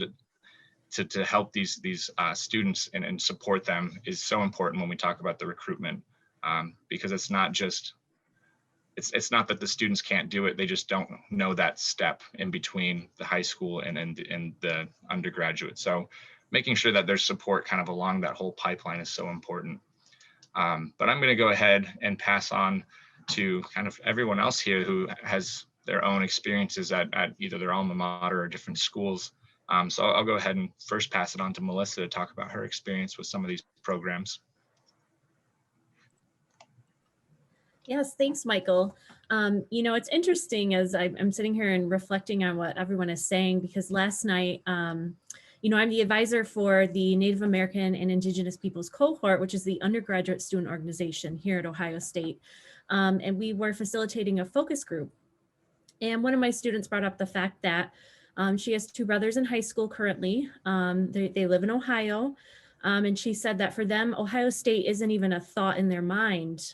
S3: to help these students and support them is so important when we talk about the recruitment, because it's not just, it's not that the students can't do it, they just don't know that step in between the high school and the undergraduate. So making sure that there's support kind of along that whole pipeline is so important. But I'm going to go ahead and pass on to kind of everyone else here who has their own experiences at either their alma mater or different schools. So I'll go ahead and first pass it on to Melissa to talk about her experience with some of these programs.
S4: Yes, thanks, Michael. It's interesting as I'm sitting here and reflecting on what everyone is saying, because last night, I'm the advisor for the Native American and Indigenous Peoples cohort, which is the undergraduate student organization here at Ohio State. And we were facilitating a focus group. And one of my students brought up the fact that she has two brothers in high school currently. They live in Ohio. And she said that for them, Ohio State isn't even a thought in their mind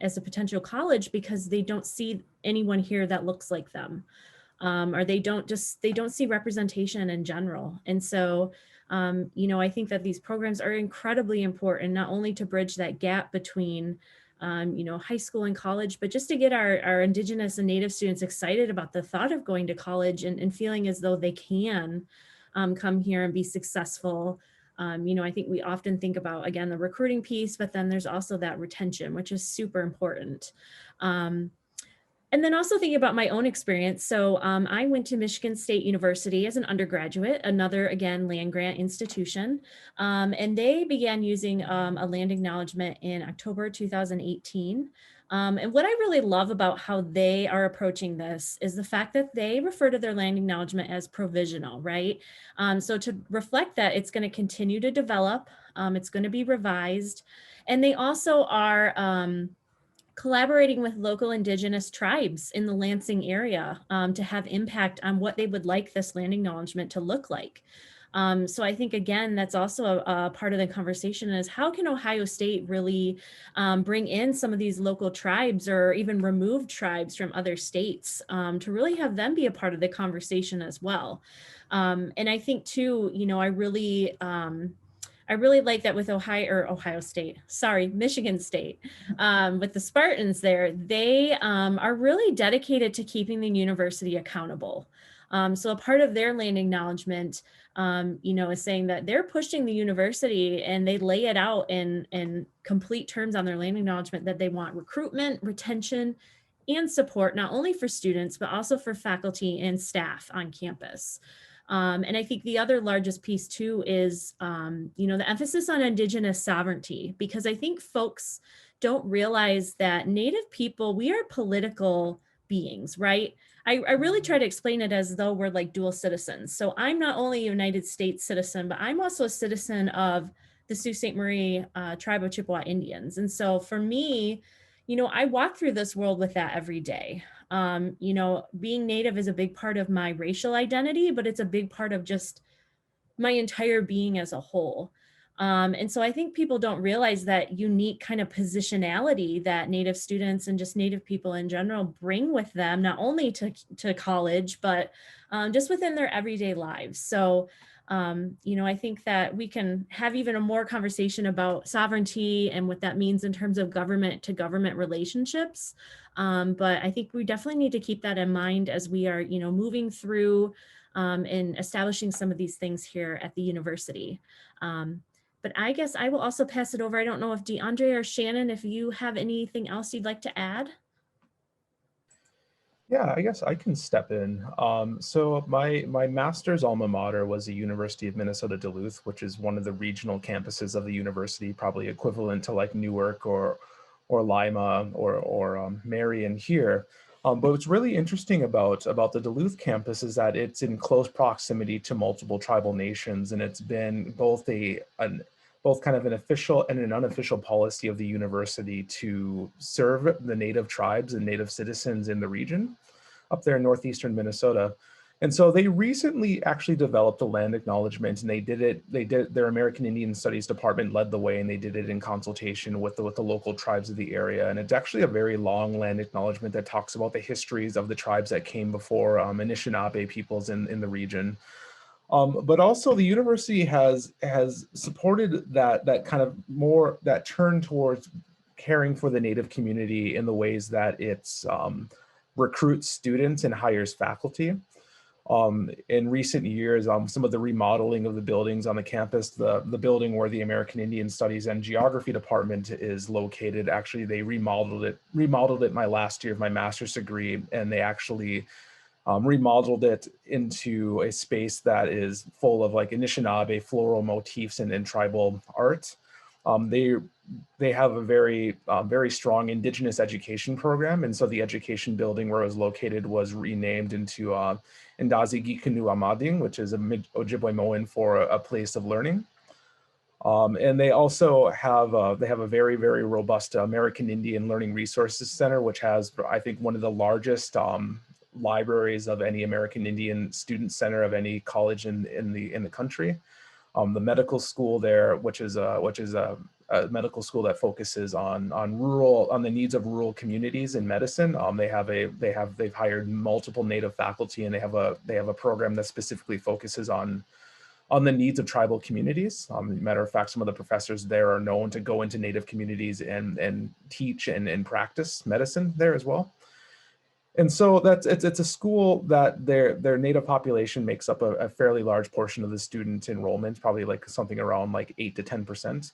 S4: as a potential college, because they don't see anyone here that looks like them. Or they don't see representation in general. And so, I think that these programs are incredibly important, not only to bridge that gap between high school and college, but just to get our Indigenous and Native students excited about the thought of going to college and feeling as though they can come here and be successful. I think we often think about, again, the recruiting piece, but then there's also that retention, which is super important. And then also thinking about my own experience. So I went to Michigan State University as an undergraduate, another, again, land grant institution. And they began using a land acknowledgement in October 2018. And what I really love about how they are approaching this is the fact that they refer to their land acknowledgement as provisional, right? So to reflect that, it's going to continue to develop, it's going to be revised. And they also are collaborating with local Indigenous tribes in the Lansing area to have impact on what they would like this land acknowledgement to look like. So I think, again, that's also a part of the conversation is how can Ohio State really bring in some of these local tribes or even remove tribes from other states to really have them be a part of the conversation as well. And I think too, I really like that with Michigan State, with the Spartans there, they are really dedicated to keeping the university accountable. So a part of their land acknowledgement, is saying that they're pushing the university, and they lay it out in complete terms on their land acknowledgement that they want recruitment, retention, and support, not only for students, but also for faculty and staff on campus. And I think the other largest piece too is, the emphasis on Indigenous sovereignty, because I think folks don't realize that Native people, we are political beings, right? I really try to explain it as though we're like dual citizens. So I'm not only a United States citizen, but I'm also a citizen of the Sault Ste. Marie tribe of Chippewa Indians. And so for me, I walk through this world with that every day. Being Native is a big part of my racial identity, but it's a big part of just my entire being as a whole. And so I think people don't realize that unique kind of positionality that Native students and just Native people in general bring with them, not only to college, but just within their everyday lives. So I think that we can have even a more conversation about sovereignty and what that means in terms of government to government relationships. But I think we definitely need to keep that in mind as we are, moving through and establishing some of these things here at the university. But I guess I will also pass it over. I don't know if DeAndre or Shannon, if you have anything else you'd like to add.
S6: Yeah, I guess I can step in. So my master's alma mater was the University of Minnesota Duluth, which is one of the regional campuses of the university, probably equivalent to like Newark or Lima or Marion here. But what's really interesting about the Duluth campus is that it's in close proximity to multiple tribal nations, and it's been both both kind of an official and an unofficial policy of the university to serve the native tribes and native citizens in the region up there in northeastern Minnesota. And so they recently actually developed a land acknowledgement, and their American Indian Studies department led the way, and they did it in consultation with the local tribes of the area. And it's actually a very long land acknowledgement that talks about the histories of the tribes that came before Anishinaabe peoples in the region. But also the university has supported that kind of more that turn towards caring for the Native community in the ways that it's recruits students and hires faculty. In recent years, some of the remodeling of the buildings on the campus, the building where the American Indian Studies and Geography department is located, actually they remodeled it my last year of my master's degree, and they actually remodeled it into a space that is full of like Anishinaabe floral motifs and tribal art. They have a very strong Indigenous education program, and so the education building where it was located was renamed into Ndazi Gikanu Amading, which is a Ojibwe-Moan for a place of learning. And they also have a very robust American Indian Learning Resources Center, which has, I think, one of the largest libraries of any American Indian student center of any college in the country. The medical school there, which is a medical school that focuses on the needs of rural communities in medicine. They've hired multiple Native faculty, and they have a program that specifically focuses on the needs of tribal communities. Matter of fact, some of the professors there are known to go into Native communities and teach and practice medicine there as well. And so it's a school that their Native population makes up a fairly large portion of the student enrollment, probably like something around like 8 to 10%.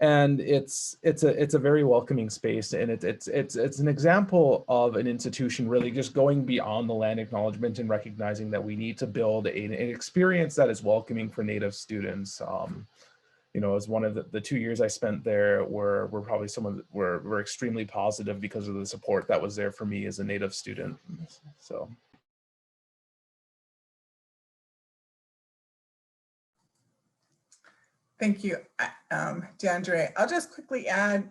S6: And it's a very welcoming space, and it's an example of an institution really just going beyond the land acknowledgement and recognizing that we need to build an experience that is welcoming for Native students. As one of the 2 years I spent there were probably were extremely positive because of the support that was there for me as a Native student. So.
S2: Thank you, DeAndre. I'll just quickly add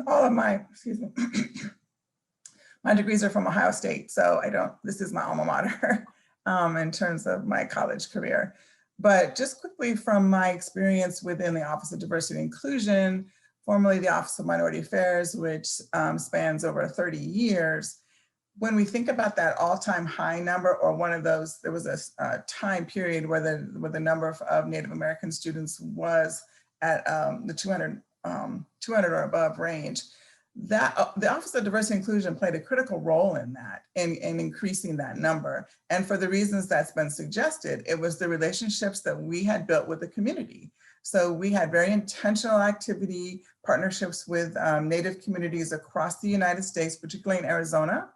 S2: all of my, my degrees are from Ohio State, so this is my alma mater in terms of my college career. But just quickly from my experience within the Office of Diversity and Inclusion, formerly the Office of Minority Affairs, which spans over 30 years, when we think about that all-time high number, or one of those, there was a time period where the number of Native American students was at the 200 or above range, that the Office of Diversity and Inclusion played a critical role in that, in increasing that number. And for the reasons that's been suggested, it was the relationships that we had built with the community. So we had very intentional activity, partnerships with Native communities across the United States, particularly in Arizona,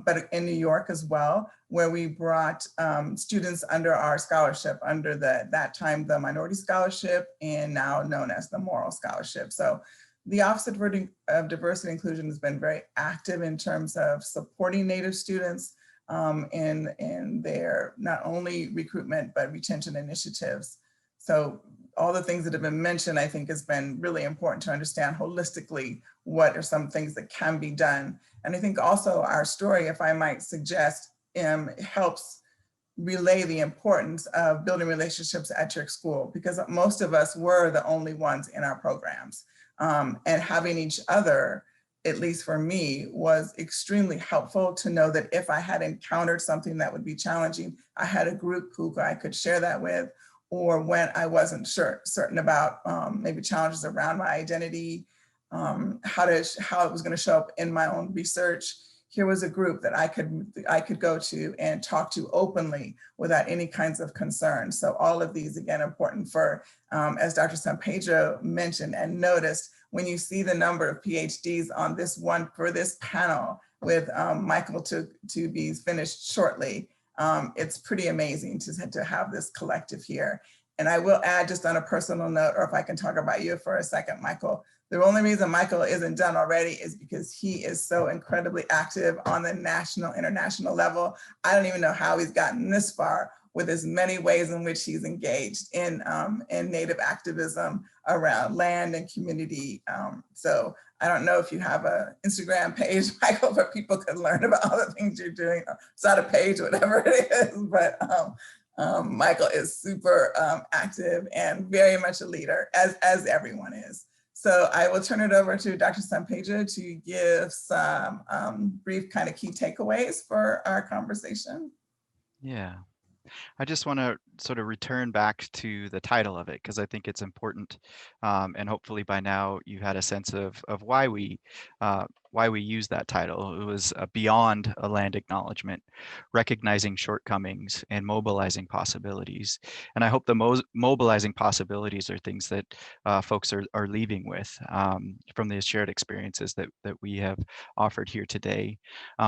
S2: but in New York as well, where we brought students under our scholarship, under that time, the Minority Scholarship, and now known as the Moral Scholarship. So the Office of Diversity and Inclusion has been very active in terms of supporting Native students in their not only recruitment, but retention initiatives. So all the things that have been mentioned, I think has been really important to understand holistically what are some things that can be done. And I think also our story, if I might suggest, helps relay the importance of building relationships at your school, because most of us were the only ones in our programs. And having each other, at least for me, was extremely helpful to know that if I had encountered something that would be challenging, I had a group who I could share that with, or when I wasn't certain about maybe challenges around my identity, how it was going to show up in my own research. Here was a group that I could go to and talk to openly without any kinds of concern. So all of these, again, important for, as Dr. San Pedro mentioned and noticed, when you see the number of PhDs on this one for this panel with Michael to be finished shortly, it's pretty amazing to have this collective here. And I will add, just on a personal note, or if I can talk about you for a second, Michael, the only reason Michael isn't done already is because he is so incredibly active on the national, international level. I don't even know how he's gotten this far with as many ways in which he's engaged in Native activism around land and community. So I don't know if you have an Instagram page, Michael, where people can learn about all the things you're doing. It's not a page, whatever it is, but Michael is super active and very much a leader, as everyone is. So I will turn it over to Dr. San Pedro to give some brief kind of key takeaways for our conversation.
S5: Yeah. I just want to sort of return back to the title of it because I think it's important, and hopefully by now you had a sense of why we use that title. It was beyond a land acknowledgement, recognizing shortcomings and mobilizing possibilities. And I hope the mobilizing possibilities are things that folks are leaving with from the shared experiences that we have offered here today.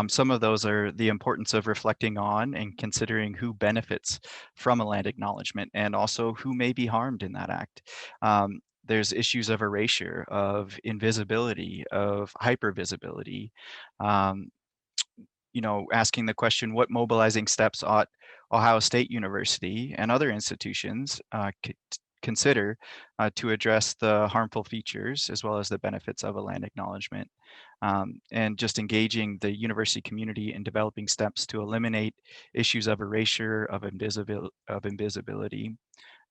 S5: Some of those are the importance of reflecting on and considering who benefits from a land acknowledgement and also who may be harmed in that act. There's issues of erasure, of invisibility, of hypervisibility. You know, asking the question, what mobilizing steps ought Ohio State University and other institutions consider to address the harmful features as well as the benefits of a land acknowledgement, and just engaging the university community in developing steps to eliminate issues of erasure, of invisibility.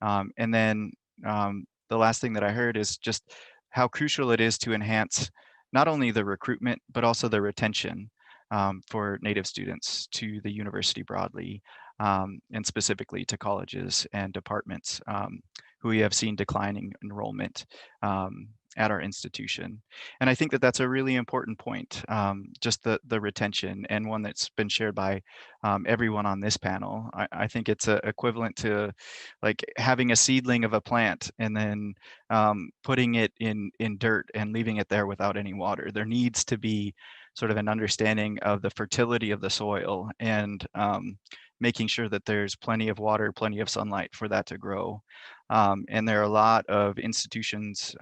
S5: And then the last thing that I heard is just how crucial it is to enhance not only the recruitment, but also the retention for Native students to the university broadly, and specifically to colleges and departments who we have seen declining enrollment at our institution. And I think that that's a really important point, just the retention, and one that's been shared by everyone on this panel. I think it's equivalent to like having a seedling of a plant and then putting it in dirt and leaving it there without any water. There needs to be sort of an understanding of the fertility of the soil and making sure that there's plenty of water, plenty of sunlight for that to grow. And there are a lot of institutions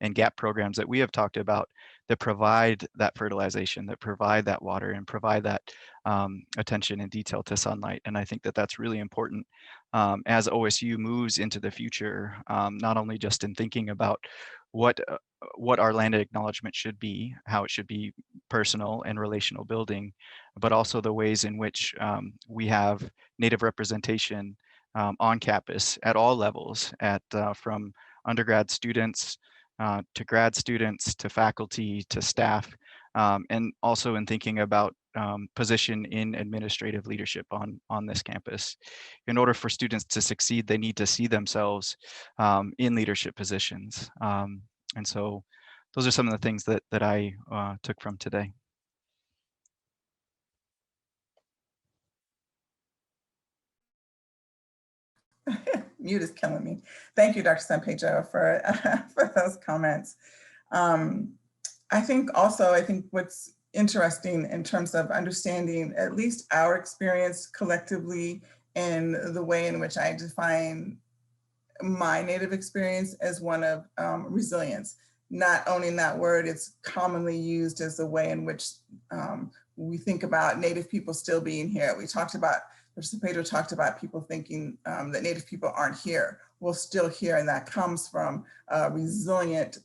S5: and GAP programs that we have talked about that provide that fertilization, that provide that water, and provide that attention and detail to sunlight. And I think that that's really important as OSU moves into the future, not only just in thinking about what our land acknowledgement should be, how it should be personal and relational building, but also the ways in which we have Native representation on campus at all levels, from undergrad students to grad students, to faculty, to staff, and also in thinking about position in administrative leadership on this campus. In order for students to succeed, they need to see themselves in leadership positions. And so those are some of the things that I took from today.
S2: Mute is killing me. Thank you, Dr. San Pedro, for those comments. I think what's interesting in terms of understanding at least our experience collectively and the way in which I define my Native experience as one of resilience. Not owning that word, it's commonly used as a way in which we think about Native people still being here. We talked about, Dr. Pedro talked about people thinking that Native people aren't here. We're still here, and that comes from resilient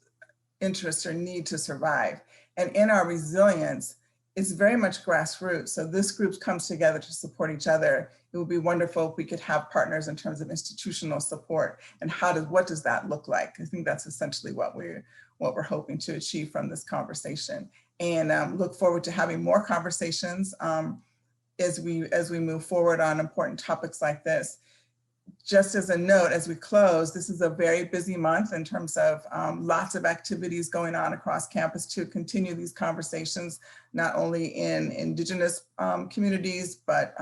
S2: interest or need to survive. And in our resilience, it's very much grassroots. So this group comes together to support each other. It would be wonderful if we could have partners in terms of institutional support. And what does that look like? I think that's essentially what we're hoping to achieve from this conversation. And look forward to having more conversations as we move forward on important topics like this. just as a note, as we close, this is a very busy month in terms of lots of activities going on across campus to continue these conversations, not only in Indigenous communities, but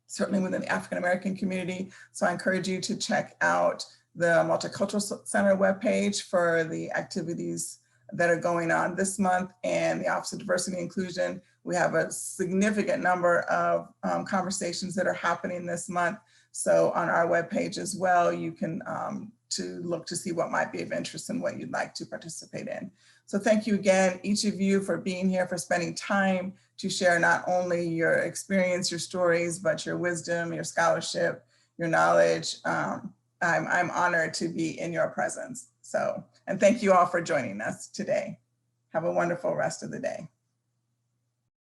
S2: certainly within the African American community. So I encourage you to check out the Multicultural Center webpage for the activities that are going on this month, and the Office of Diversity and Inclusion. We have a significant number of conversations that are happening this month. So on our webpage as well, you can to look to see what might be of interest and what you'd like to participate in. So thank you again, each of you, for being here, for spending time to share not only your experience, your stories, but your wisdom, your scholarship, your knowledge. I'm honored to be in your presence. So, and thank you all for joining us today. Have a wonderful rest of the day.